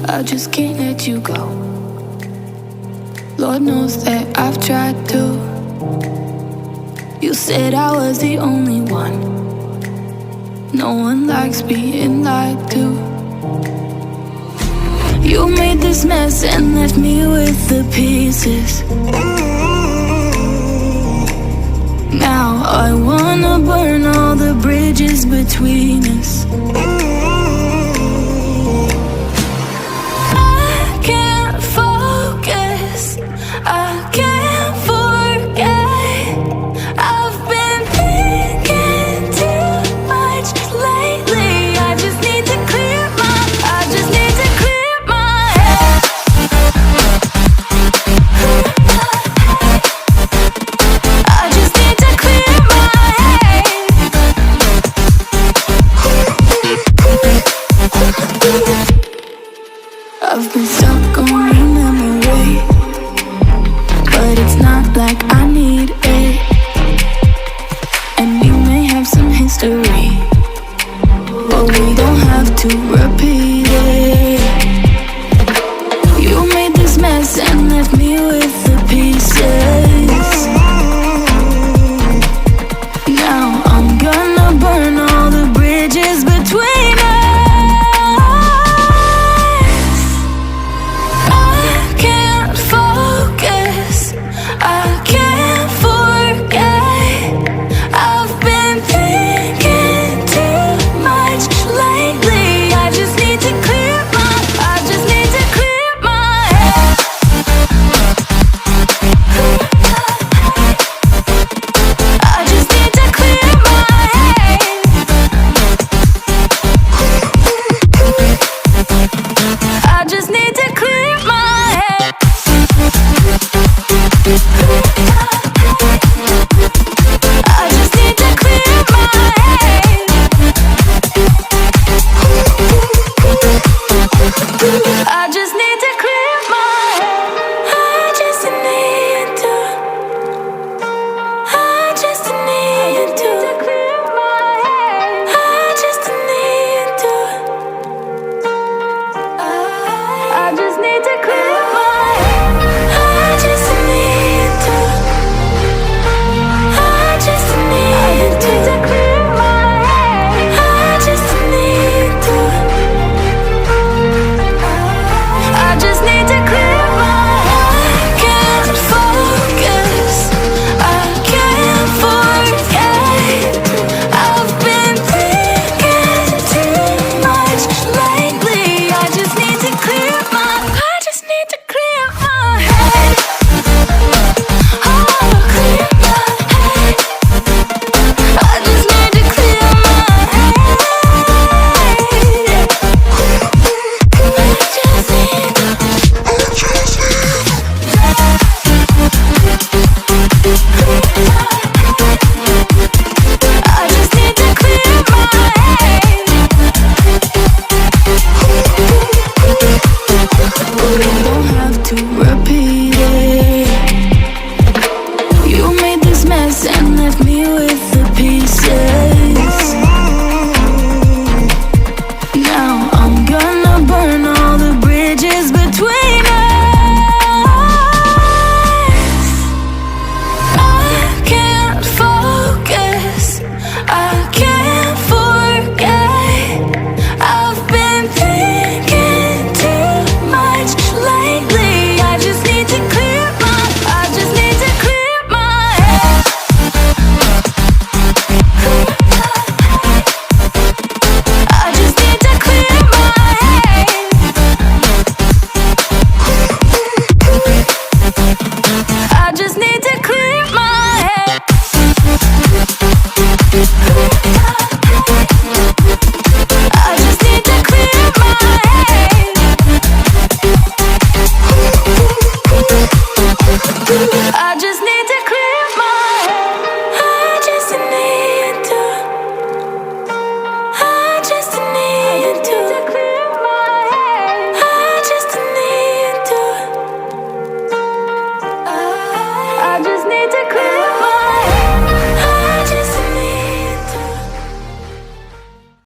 I just can't let you go. Lord knows that I've tried to. You said I was the only one. No one likes being lied to. You made this mess and left me with the pieces. Now I wanna burn all the bridges between us. I can't focus, I can't forget. I've been thinking too much lately. I just need to clear my head. I just need to clear my head. I've been stuck on your memory, but it's not like I need it. And we may have some history, but we don't have to repeat.